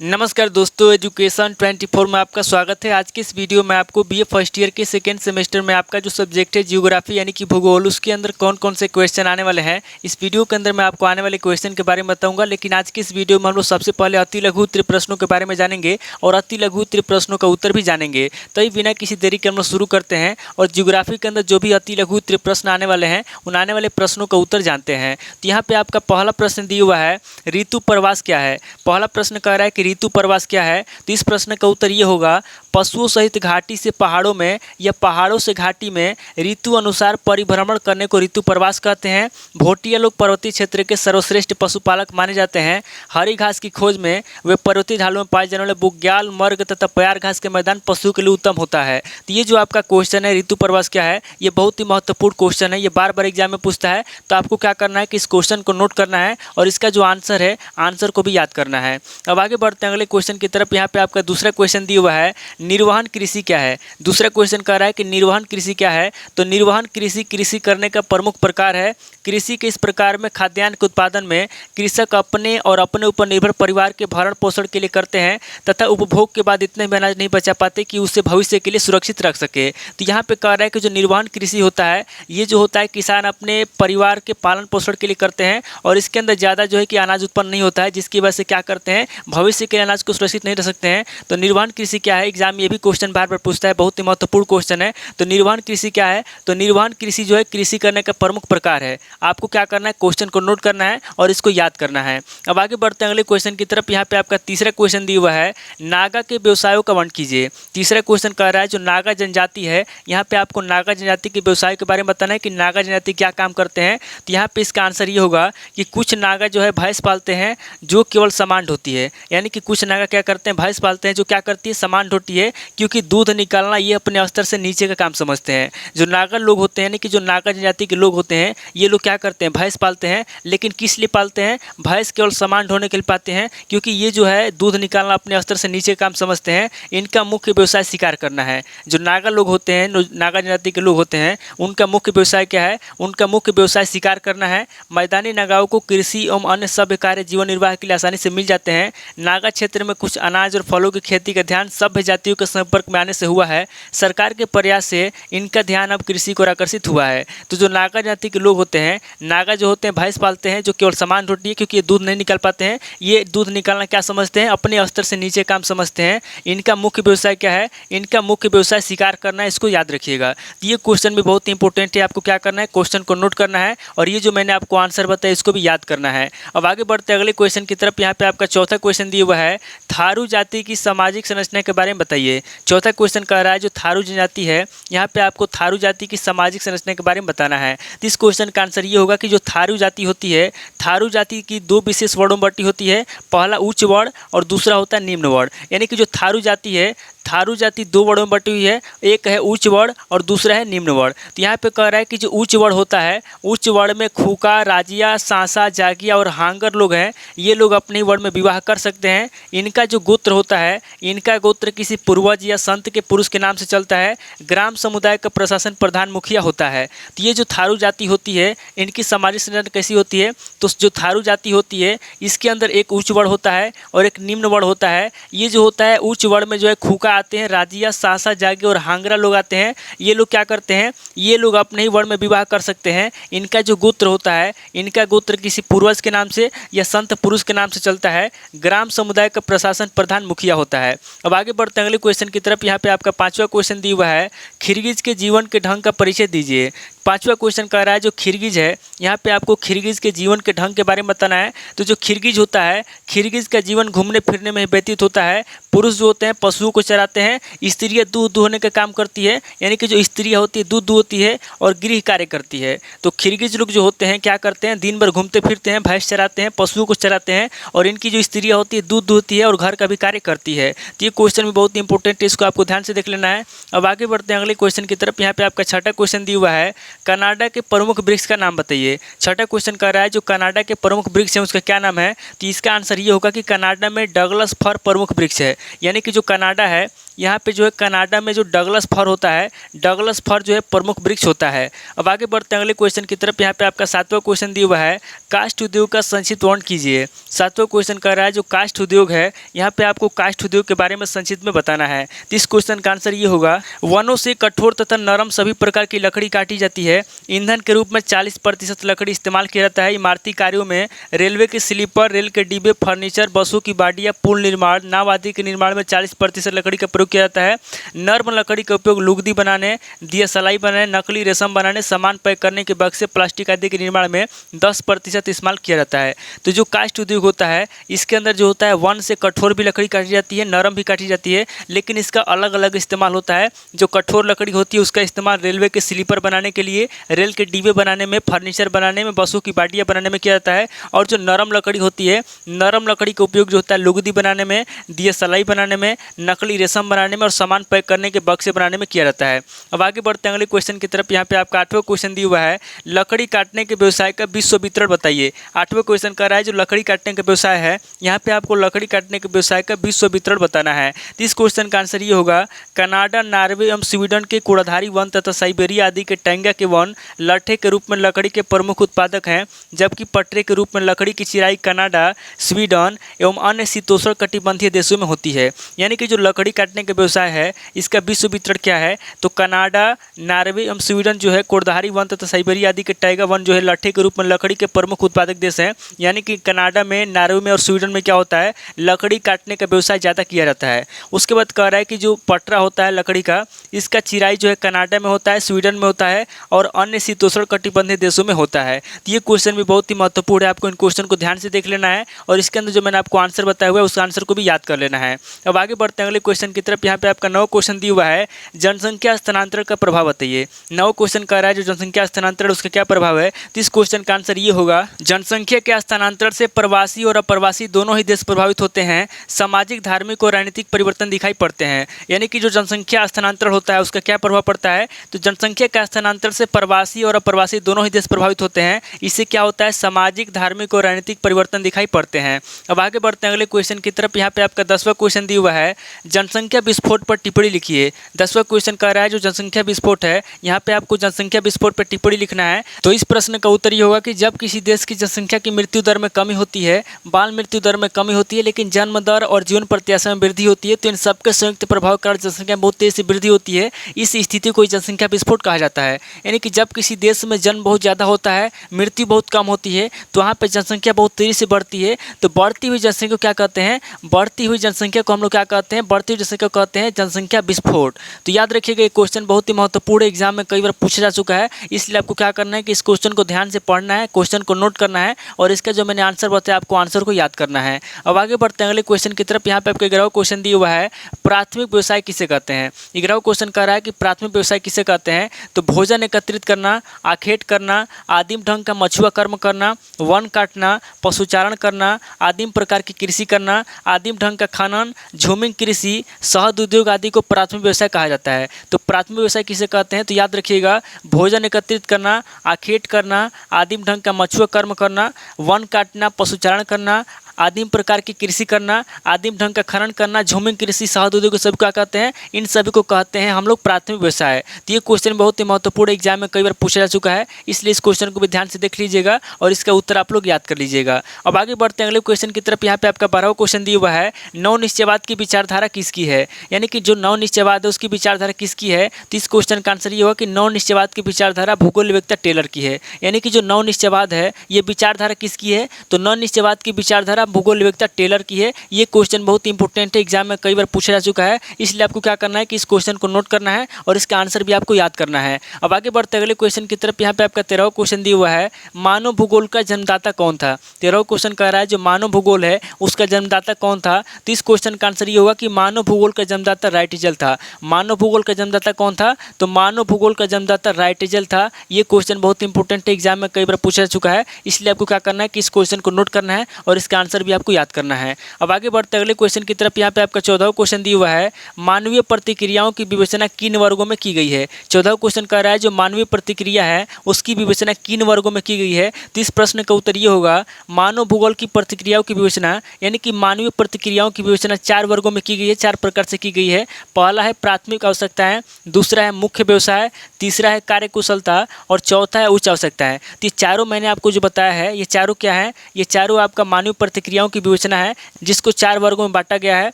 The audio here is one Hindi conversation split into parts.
नमस्कार दोस्तों, एजुकेशन 24 में आपका स्वागत है। आज के इस वीडियो में आपको बीए फर्स्ट ईयर के सेकेंड सेमेस्टर में आपका जो सब्जेक्ट है जियोग्राफी यानी कि भूगोल, उसके अंदर कौन कौन से क्वेश्चन आने वाले हैं, इस वीडियो के अंदर मैं आपको आने वाले क्वेश्चन के बारे में बताऊंगा। लेकिन आज की इस वीडियो में हम लोग सबसे पहले अति लघु उत्तरीय प्रश्नों के बारे में जानेंगे और अति लघु उत्तरीय प्रश्नों का उत्तर भी जानेंगे। तो ये बिना किसी देरी के हम लोग शुरू करते हैं और जियोग्राफी के अंदर जो भी अति लघु उत्तरीय प्रश्न आने वाले हैं उन आने वाले प्रश्नों का उत्तर जानते हैं। तो यहाँ पे आपका पहला प्रश्न दिया हुआ है, ऋतु प्रवास क्या है। पहला प्रश्न कह रहा है कि ऋतु प्रवास क्या है। तो इस प्रश्न का उत्तर ये होगा, पशुओं सहित घाटी से पहाड़ों में या पहाड़ों से घाटी में ऋतु अनुसार परिभ्रमण करने को ऋतु प्रवास कहते हैं। भोटिया लोग पर्वतीय क्षेत्र के सर्वश्रेष्ठ पशुपालक माने जाते हैं। हरी घास की खोज में वे पर्वतीय ढालों में पाए जाने वाले बुग्याल, मर्ग तथा प्यार घास के मैदान पशुओं के लिए उत्तम होता है। तो ये जो आपका क्वेश्चन है ऋतु प्रवास क्या है, ये बहुत ही महत्वपूर्ण क्वेश्चन है। ये बार बार एग्जाम में पूछता है। तो आपको क्या करना है कि इस क्वेश्चन को नोट करना है और इसका जो आंसर है आंसर को भी याद करना है। अब आगे बढ़ते हैं अगले क्वेश्चन की तरफ। यहाँ पे आपका दूसरा क्वेश्चन दिया हुआ है, निर्वहन कृषि क्या है। दूसरा क्वेश्चन कह रहा है कि निर्वहन कृषि क्या है। तो निर्वहन कृषि कृषि करने का प्रमुख प्रकार है। कृषि के इस प्रकार में खाद्यान्न के उत्पादन में कृषक अपने और अपने ऊपर निर्भर परिवार के भरण पोषण के लिए करते हैं तथा उपभोग के बाद इतने भी अनाज नहीं बचा पाते कि उसे भविष्य के लिए सुरक्षित रख सके। तो यहाँ पे कह रहा है कि जो निर्वहन कृषि होता है, ये जो होता है किसान अपने परिवार के पालन पोषण के लिए करते हैं और इसके अंदर ज़्यादा जो है कि अनाज उत्पन्न नहीं होता है, जिसकी वजह से क्या करते हैं, भविष्य के अनाज को सुरक्षित नहीं रख सकते हैं। तो निर्वहन कृषि क्या है, एग्जाम ये भी क्वेश्चन बार बार पूछता है, बहुत ही महत्वपूर्ण क्वेश्चन है। तो निर्वहन कृषि क्या है। तो निर्वहन कृषि जो है कृषि करने का प्रमुख प्रकार है। आपको क्या करना है, क्वेश्चन को नोट करना है और इसको याद करना है। अब आगे बढ़ते हैं अगले क्वेश्चन की तरफ। यहाँ पे आपका तीसरा क्वेश्चन दिया हुआ है, नागा के व्यवसायों का वर्णन कीजिए। तीसरा क्वेश्चन कह रहा है जो नागा जनजाति है, यहाँ पे आपको नागा जनजाति के व्यवसाय के बारे में बताना है कि नागा जनजाति क्या काम करते हैं। तो यहाँ पे इसका आंसर ये होगा कि कुछ नागा जो है भैंस पालते हैं जो केवल सामान ढोती है। यानी कि कुछ नागा क्या करते हैं, भैंस पालते हैं जो क्या करती है, सामान ढोती है। क्योंकि दूध निकालना ये अपने स्तर से नीचे का काम समझते हैं। जो नागा लोग होते हैं, यानी कि जो नागा जनजाति के लोग होते हैं, ये लोग क्या करते हैं, भैंस पालते हैं। लेकिन किस लिए पालते हैं, भैंस केवल सामान ढोने के लिए पालते हैं। क्योंकि ये जो है दूध निकालना अपने स्तर से नीचे काम समझते हैं। इनका मुख्य व्यवसाय शिकार करना है। जो नागा लोग होते हैं, नागा जनजाति के लोग होते हैं, उनका मुख्य व्यवसाय क्या है, उनका मुख्य व्यवसाय शिकार करना है। मैदानी नागाओं को कृषि एवं अन्य सभ्य कार्य जीवन निर्वाह के लिए आसानी से मिल जाते हैं। नागा क्षेत्र में कुछ अनाज और फलों की खेती का ध्यान सभ्य जातियों के संपर्क में आने से हुआ है। सरकार के प्रयास से इनका ध्यान अब कृषि को आकर्षित हुआ है। तो जो नागा जाति के लोग होते हैं, नागा जो होते हैं भैंस पालते हैं जो केवल सामान ढोती है। क्योंकि ये दूध नहीं निकाल पाते हैं, ये दूध निकालना क्या समझते हैं, अपने स्तर से नीचे काम समझते हैं। इनका मुख्य व्यवसाय क्या है, इनका मुख्य व्यवसाय शिकार करना है। इसको याद रखिएगा। तो ये क्वेश्चन भी बहुत ही इंपॉर्टेंट है। आपको क्या करना है, क्वेश्चन को नोट करना है और ये जो मैंने आपको आंसर बताया इसको भी याद करना है। अब आगे बढ़ते हैं अगले क्वेश्चन की तरफ। यहाँ पे आपका चौथा क्वेश्चन दिया हुआ है, थारू जाति की सामाजिक संरचना के बारे में बताइए। चौथा क्वेश्चन कह रहा है जो थारू जनजाति है, यहाँ पे आपको थारू जाति की सामाजिक संरचना के बारे में बताना है। तो इस क्वेश्चन का आंसर ये होगा कि जो थारू जाति होती है, थारू जाति की दो विशेष वर्णों में बटी होती है। पहला उच्च वर्ण और दूसरा होता है निम्न वर्ण। यानी कि जो थारू जाति है, थारू जाति दो वर्णों में बटी हुई है, एक है उच्च वर्ण और दूसरा है निम्न वर्ण। तो यहाँ पे कह रहा है कि जो उच्च वर्ण होता है, उच्च वर्ण में खूका, राजिया, सांसा, जागिया और हांगर लोग हैं। ये लोग अपने वर्ण में विवाह कर सकते हैं। इनका जो गोत्र होता है, इनका गोत्र किसी पूर्वज या संत के पुरुष के नाम से चलता है। ग्राम समुदाय का प्रशासन प्रधान मुखिया होता है। तो ये जो थारू जाति होती है, इनकी सामाजिक संरचना कैसी होती है। तो जो थारू जाति होती है, इसके अंदर एक उच्च वर्ण होता है और एक निम्न वर्ण होता है। ये जो होता है उच्च वर्ण में जो है खूका आते हैं, राजिया, सासा, जागे और हांगरा लोग आते हैं। ये लोग क्या करते हैं, ये लोग अपने ही वर्ण में विवाह कर सकते हैं। इनका जो गोत्र होता है, इनका गोत्र किसी पूर्वज के नाम से या संत पुरुष के नाम से चलता है। ग्राम समुदाय का प्रशासन प्रधान मुखिया होता है। अब आगे बढ़ते हैं अगले क्वेश्चन की तरफ। यहाँ पे आपका पांचवा क्वेश्चन दिया हुआ है, खिरगिज के जीवन के ढंग का परिचय दीजिए। पांचवा क्वेश्चन कह रहा है जो खिरगिज है, यहाँ पे आपको खिरगिज के जीवन के ढंग के बारे में बताना है। तो जो खिरगिज होता है, खिरगिज का जीवन घूमने फिरने में व्यतीत होता है। पुरुष जो होते हैं पशुओं को चराते हैं, स्त्रियाँ दूध दुहने का काम करती है। यानी कि जो स्त्रियाँ होती है दूध दुहती है और गृह कार्य करती है। तो खिरगिज लोग जो होते हैं क्या करते हैं, दिन भर घूमते फिरते हैं, भैंस चराते हैं, पशुओं को चराते हैं और इनकी जो स्त्रियाँ होती है दूध दुहती है और घर का भी कार्य करती है। तो ये क्वेश्चन भी बहुत इंपॉर्टेंट है, इसको आपको ध्यान से देख लेना है। अब आगे बढ़ते हैं अगले क्वेश्चन की तरफ। यहाँ पे आपका छठा क्वेश्चन दिया हुआ है, कनाडा के प्रमुख वृक्ष का नाम बताइए। छठा क्वेश्चन कह रहा है जो कनाडा के प्रमुख वृक्ष हैं उसका क्या नाम है, तो इसका आंसर ये होगा कि कनाडा में डगलस फर प्रमुख वृक्ष है। यानी कि जो कनाडा है यहाँ पे जो है कनाडा में जो डगलस फर होता है, डगलस फर जो है प्रमुख वृक्ष होता है। अब आगे बढ़ते हैं अगले क्वेश्चन की तरफ। यहाँ पे आपका 7वां क्वेश्चन दिया हुआ है, काष्ठ उद्योग का संक्षिप्त वर्णन कीजिए। 7वां क्वेश्चन कह रहा है जो काष्ठ उद्योग है, यहाँ पे आपको काष्ठ उद्योग के बारे में संक्षिप्त में बताना है। तो इस क्वेश्चन का आंसर ये होगा, वनों से कठोर तथा नरम सभी प्रकार की लकड़ी काटी जाती है। ईंधन के रूप में 40% लकड़ी इस्तेमाल किया जाता है। इमारती कार्यों में रेलवे के स्लीपर, रेल के डिब्बे, फर्नीचर, बसों की बाडियाँ, पुल निर्माण, नाव आदि के निर्माण में 40% लकड़ी का प्रयोग किया जाता है। नर्म लकड़ी का उपयोग लुगदी बनाने, दिया सलाई बनाने, नकली रेशम बनाने, सामान पैक करने के बक्से, प्लास्टिक आदि के निर्माण में 10% इस्तेमाल किया जाता है। तो जो काष्ठ उद्योग होता है इसके अंदर जो होता है वन से कठोर भी लकड़ी काटी जाती है, नरम भी काटी जाती है, लेकिन इसका अलग अलग इस्तेमाल होता है। जो कठोर लकड़ी होती है उसका इस्तेमाल रेलवे के स्लीपर बनाने के लिए, रेल के डिब्बे बनाने में, फर्नीचर बनाने में, बसों की बाडियाँ बनाने में किया जाता है। और जो नरम लकड़ी होती है, नरम लकड़ी का उपयोग जो होता है लुगदी बनाने में, दिया सलाई बनाने में, नकली रेशम बनाने में और सामान पैक करने के बक्से बनाने में किया जाता है। अब आगे बढ़ते हैं अगले क्वेश्चन की तरफ। यहाँ पे आपका 8वां क्वेश्चन दिया हुआ है, लकड़ी काटने के व्यवसाय का विश्व वितरण बताइए। 8वां क्वेश्चन कर रहा है जो लकड़ी काटने का व्यवसाय है, यहाँ पे आपको लकड़ी काटने के व्यवसाय का विश्व वितरण बताना है। तो इस क्वेश्चन का आंसर ये होगा, कनाडा, नॉर्वे एवं स्वीडन के कूड़ाधारी वन तथा साइबेरिया आदि के टैंगा के वन लट्ठे के रूप में लकड़ी के प्रमुख उत्पादक हैं, जबकि पटरे के रूप में लकड़ी की चिराई कनाडा, स्वीडन एवं अन्य शीतोष्ण कटिबंधीय देशों में होती है। यानी कि जो लकड़ी काटने का व्यवसाय है इसका विश्व वितरण क्या है, तो कनाडा, नॉर्वे एवं स्वीडन जो है कूड़ाधारी वन तथा साइबेरिया आदि के टैंगा वन जो है लट्ठे के रूप में लकड़ी के प्रमुख उत्पादक देश हैं। यानी कि कनाडा में, नॉर्वे में और स्वीडन में क्या होता है, लकड़ी काटने का व्यवसाय ज़्यादा किया जाता है। उसके बाद कह रहा है कि जो पटरा होता है लकड़ी का, इसका चिराई जो है कनाडा में होता है, स्वीडन में होता है और अन्य शीतोष्ण कटिबंधीय देशों में होता है। तो ये क्वेश्चन भी बहुत ही महत्वपूर्ण है, आपको इन क्वेश्चन को ध्यान से देख लेना है और इसके अंदर जो मैंने आपको आंसर बताया हुआ है उस आंसर को भी याद कर लेना है। अब आगे बढ़ते हैं अगले क्वेश्चन की तरफ। यहाँ पे आपका 9वां क्वेश्चन दिया हुआ है, जनसंख्या स्थानांतरण का प्रभाव बताइए। 9वां क्वेश्चन कह रहा है जो जनसंख्या स्थानांतरण उसका क्या प्रभाव है, तो इस क्वेश्चन का आंसर ये होगा, जनसंख्या के स्थानांतरण से प्रवासी और अप्रवासी दोनों ही देश प्रभावित होते हैं। सामाजिक, धार्मिक और राजनीतिक परिवर्तन दिखाई पड़ते हैं। यानी कि जो जनसंख्या स्थानांतरण होता है उसका क्या प्रभाव पड़ता है, तो जनसंख्या के स्थानांतरण से प्रवासी और अप्रवासी दोनों ही देश प्रभावित होते हैं। इससे क्या होता है, सामाजिक, धार्मिक और राजनीतिक परिवर्तन दिखाई पड़ते हैं। अब आगे बढ़ते हैं अगले क्वेश्चन की तरफ। यहाँ पे आपका 10वां क्वेश्चन दिया हुआ है, जनसंख्या विस्फोट पर टिप्पणी लिखिए। 10वां क्वेश्चन कह रहा है जो जनसंख्या विस्फोट है, यहाँ पे आपको जनसंख्या विस्फोट पर टिप्पणी लिखना है। तो इस प्रश्न का उत्तर ये होगा कि जब किसी देश की जनसंख्या की मृत्यु दर में कमी होती है, बाल मृत्यु दर में कमी होती है, लेकिन जन्म दर और जीवन प्रत्याशा में वृद्धि होती है, तो इन सबके संयुक्त प्रभाव के कारण जनसंख्या बहुत तेजी से वृद्धि होती है। इस स्थिति को जनसंख्या विस्फोट कहा जाता है। यानी कि जब किसी देश में जन्म बहुत ज़्यादा होता है, मृत्यु बहुत कम होती है, तो वहाँ पर जनसंख्या बहुत तेजी से बढ़ती है। तो बढ़ती हुई जनसंख्या को क्या कहते हैं, बढ़ती हुई जनसंख्या को हम लोग क्या कहते हैं, बढ़ती हुई जनसंख्या को कहते हैं जनसंख्या विस्फोट। तो याद रखिएगा ये क्वेश्चन बहुत ही महत्वपूर्ण एग्जाम में कई बार पूछा जा चुका है, इसलिए आपको क्या करना है कि इस क्वेश्चन को ध्यान से पढ़ना है, क्वेश्चन को नोट करना है और इसका जो मैंने आंसर बताया आपको आंसर को याद करना है। अब आगे बढ़ते हैं अगले क्वेश्चन की तरफ। यहाँ पे आपको 11वां क्वेश्चन दिया हुआ है, प्राथमिक व्यवसाय किसे कहते हैं। 11वां क्वेश्चन कह रहा है कि प्राथमिक व्यवसाय किसे कहते हैं, तो भोजन एकत्रित करना, आखेट करना, आदिम ढंग का मछुआ कर्म करना, वन काटना, पशुचारण करना, आदिम प्रकार की कृषि करना, आदिम ढंग का खनन, झूमिंग कृषि, शहद उद्योग आदि को प्राथमिक व्यवसाय कहा जाता है। तो प्राथमिक व्यवसाय किसे कहते हैं, तो याद रखिएगा, भोजन एकत्रित करना, आखेट करना, आदिम ढंग का मछुआ कर्म करना, वन काटना, पशुचारण करना, आदिम प्रकार की कृषि करना, आदिम ढंग का खनन करना, झूमिंग कृषि, शहद उद्योग को सभी क्या कहते हैं, इन सभी को कहते हैं हम लोग प्राथमिक व्यवसाय। तो ये क्वेश्चन बहुत ही महत्वपूर्ण एग्जाम में कई बार पूछा जा चुका है, इसलिए इस क्वेश्चन को भी ध्यान से देख लीजिएगा और इसका उत्तर आप लोग याद कर लीजिएगा। अब आगे बढ़ते हैं अगले क्वेश्चन की तरफ। यहाँ पे आपका 12वां क्वेश्चन दिया हुआ है, नव निश्चयवाद की विचारधारा किसकी है। यानी कि जो नव निश्चयवाद है उसकी विचारधारा किसकी है, तो इस क्वेश्चन का आंसर ये होगा कि नव निश्चयवाद की विचारधारा भूगोल विवेकता टेलर की है। यानी कि जो नव निश्चयवाद है ये विचारधारा किसकी है, तो नव निश्चयवाद की विचारधारा भूगोल विवेकता टेलर की है। ये क्वेश्चन बहुत इंपॉर्टेंट है, एग्जाम में कई बार पूछा जा चुका है, इसलिए आपको क्या करना है कि इस क्वेश्चन को नोट करना है और इसका आंसर भी आपको याद करना है। अब आगे बढ़ते अगले क्वेश्चन की तरफ। यहाँ पे आपका 13वां क्वेश्चन दिया हुआ है, मानव भूगोल का जन्मदाता कौन था। 13वां क्वेश्चन कह रहा है जो मानव भूगोल है उसका जन्मदाता कौन था, तो इस क्वेश्चन का आंसर ये होगा कि मानव भूगोल का जन्मदाता राइटजल था। मानव भूगोल का जन्मदाता कौन था, तो मानव भूगोल का जन्मदाता राइटजल था। ये क्वेश्चन बहुत इंपॉर्टेंट है, एग्जाम में कई बार पूछा जा चुका है, इसलिए आपको क्या करना है कि इस क्वेश्चन को नोट करना है और इसका आंसर आंसर भी आपको याद करना है। अब आगे बढ़ते अगले क्वेश्चन की तरफ। यहाँ पे आपका 14वां क्वेश्चन दिया हुआ है, मानवीय प्रतिक्रियाओं की विवेचना किन वर्गों में की गई है। 14वां क्वेश्चन कह रहा है जो मानवीय प्रतिक्रिया है उसकी विवेचना किन वर्गों में की गई है। तो इस प्रश्न का उत्तर ये होगा, मानव भूगोल की प्रतिक्रियाओं की विवेचना यानी कि मानवीय प्रतिक्रियाओं की विवेचना 4 वर्गों में की गई है, 4 प्रकार से की गई है। पहला है प्राथमिक आवश्यकताएं, दूसरा है मुख्य व्यवसाय, तीसरा है कार्यकुशलता और चौथा है उच्च आवश्यकताएं। तो ये चारों मैंने आपको जो बताया है, ये चारों क्या है, ये चारों आपका मानवीय प्रतिक्रियाओं की विवेचना है, जिसको 4 वर्गों में बांटा गया है।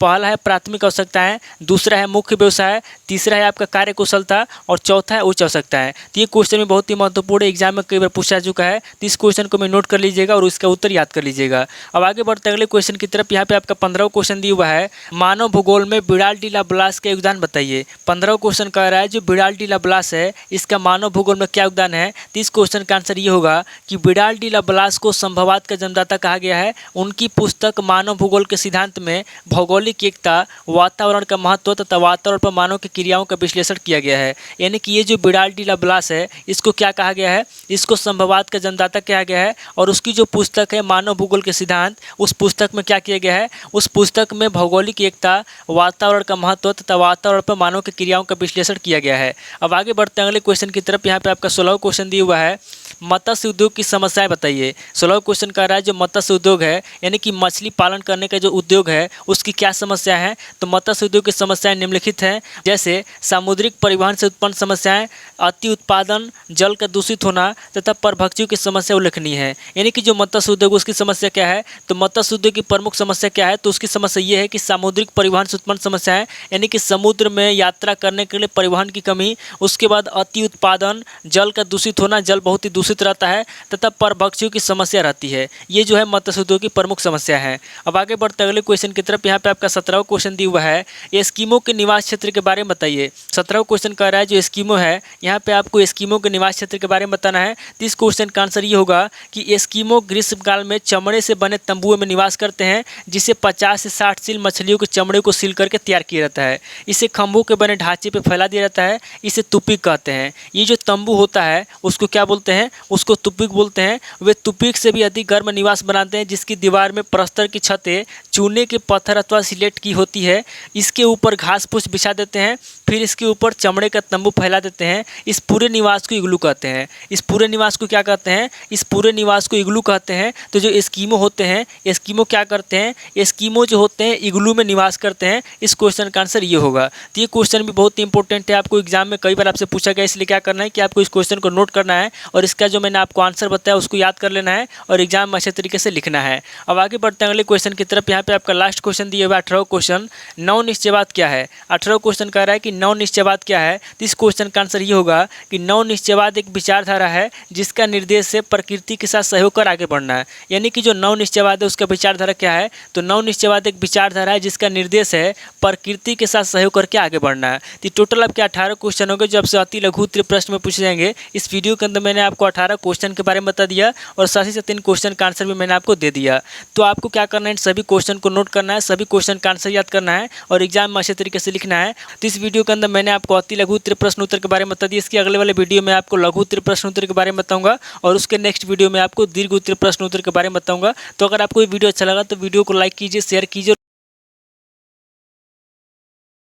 पहला है प्राथमिक आवश्यकताएं, दूसरा है मुख्य व्यवसाय, तीसरा है आपका कार्यकुशलता और चौथा है उच्च आवश्यकताएं। तो ये क्वेश्चन में बहुत ही महत्वपूर्ण है, एग्जाम में कई बार पूछा चुका है। तो इस क्वेश्चन को मैं नोट कर लीजिएगा और इसका उत्तर याद कर लीजिएगा। अब आगे बढ़ते अगले क्वेश्चन की तरफ। यहाँ पे आपका 15वां क्वेश्चन दिया हुआ है, मानव भूगोल में बिडाल डी ला ब्लास का योगदान बताइए। 15वां क्वेश्चन कह रहा है जो बिडाल डी ला ब्लास है इसका मानव भूगोल में क्या योगदान है। तो इस क्वेश्चन का आंसर ये होगा कि बिडाल डी ला ब्लास को संभववाद का जन्मदाता कहा गया है। उनकी पुस्तक मानव भूगोल के सिद्धांत में भौगोलिक एकता, वातावरण का महत्व तथा वातावरण पर मानव की क्रियाओं का विश्लेषण किया गया है। यानी कि ये जो बिडाल डी ला ब्लास है इसको क्या कहा गया है, इसको संभववाद का जन्मदाता कहा गया है। और उसकी जो पुस्तक है मानव भूगोल के सिद्धांत, उस पुस्तक में क्या किया गया है, उस पुस्तक में भौगोलिक एकता, वातावरण का महत्व तथा वातावरण पर मानव की क्रियाओं का विश्लेषण किया गया है। अब आगे बढ़ते हैं अगले क्वेश्चन की तरफ। यहाँ पे आपका 16वां क्वेश्चन दिया हुआ है, मत्स्य उद्योग की समस्याएं बताइए। 16वां क्वेश्चन कह रहा है जो मत्स्य उद्योग है यानी कि मछली पालन करने का जो उद्योग है उसकी क्या समस्या है। तो मत्स्य उद्योग की समस्याएं निम्नलिखित हैं, जैसे सामुद्रिक परिवहन से उत्पन्न समस्याएं, अति उत्पादन, जल का दूषित होना तथा परभक्षियों की समस्या उल्लेखनीय है। यानी कि जो मत्स्य उद्योग उसकी समस्या क्या है, तो मत्स्य उद्योग की प्रमुख समस्या क्या है, तो उसकी समस्या ये है कि सामुद्रिक परिवहन से उत्पन्न समस्याएं यानी कि समुद्र में यात्रा करने के लिए परिवहन की कमी, उसके बाद अति उत्पादन, जल का दूषित होना, जल बहुत ही दूषित रहता है तथा परभक्षियों की समस्या रहती है। ये जो है मत्स्य उद्योग की प्रमुख समस्या है। अब आगे बढ़ते अगले क्वेश्चन की तरफ। यहाँ पे आपका 17वां क्वेश्चन दिया हुआ है, एस्किमो के निवास क्षेत्र के बारे में बताइए। 17वां क्वेश्चन कह रहा है जो एस्किमो है यहाँ पे आपको एस्किमो के निवास क्षेत्र के बारे में बताना है। तो इस क्वेश्चन का आंसर ये होगा कि एस्किमो ग्रीष्मकाल में चमड़े से बने तंबुओं में निवास करते हैं, जिसे 50 से 60 सील मछलियों के चमड़े को सील करके तैयार किया जाता है। इसे खंभों के बने ढांचे पे फैला दिया जाता है, इसे तुपिक कहते हैं। ये जो तंबू होता है उसको क्या बोलते हैं, उसको तुपिक बोलते हैं। वे तुपिक से भी अधिक गर्म निवास बनाते हैं, जिसकी दीवार में प्रस्तर की छतें चूने के पत्थर अथवा सिलेट की होती है। इसके ऊपर घास फूस बिछा देते हैं, फिर इसके ऊपर चमड़े का तंबू फैला देते हैं। इस पूरे निवास को इग्लू कहते हैं। इस पूरे निवास को क्या कहते हैं, इस पूरे निवास को इग्लू कहते हैं। तो जो एस्किमो होते हैं, एस्किमो क्या करते हैं, एस्किमो जो होते हैं इग्लू में निवास करते हैं। इस क्वेश्चन का आंसर ये होगा। तो ये क्वेश्चन भी बहुत ही इंपॉर्टेंट है, आपको एग्जाम में कई बार आपसे पूछा गया, इसलिए क्या करना है कि आपको इस क्वेश्चन को नोट करना है और इसका जो मैंने आपको आंसर बताया उसको याद कर लेना है और एग्जाम में अच्छे तरीके से लिखना है। अब आगे बढ़ते हैं अगले क्वेश्चन की तरफ। यहाँ पे आपका लास्ट क्वेश्चन दिया हुआ है 18वां क्वेश्चन, नव निश्चयवाद क्या है। 18वां क्वेश्चन कह रहा है कि नव निश्चयवाद क्या है। तो इस क्वेश्चन का आंसर ये होगा कि नव निश्चयवाद एक विचारधारा है जिसका निर्देश है प्रकृति के साथ सहयोग कर आगे बढ़ना है। यानी कि जो नव निश्चयवाद है उसका विचारधारा क्या है, तो नव निश्चयवाद एक विचारधारा है जिसका निर्देश है प्रकृति के साथ सहयोग करके आगे बढ़ना है। तो टोटल आपके 18 क्वेश्चन होंगे जो आपसे अति लघु उत्तरीय प्रश्न में पूछे जाएंगे। इस वीडियो के अंदर मैंने आपको 18 क्वेश्चन के बारे में बता दिया और साथ ही साथ इन क्वेश्चन का आंसर भी मैंने आपको दे दिया। तो आपको क्या करना है, इन सभी क्वेश्चन को नोट करना है, सभी क्वेश्चन का आंसर याद करना है और एग्जाम में अच्छे तरीके से लिखना है। तो इस वीडियो के अंदर मैंने आपको अति लघु उत्तरीय प्रश्न उत्तर के बारे में बता दिया। इसके अगले वाले वीडियो में आपको लघु उत्तरीय प्रश्न उत्तर के बारे में बताऊंगा और उसके नेक्स्ट वीडियो में आपको दीर्घ उत्तरीय प्रश्न उत्तर के बारे में बताऊंगा। तो अगर आपको ये वीडियो अच्छा लगा तो वीडियो को लाइक कीजिए, शेयर कीजिए।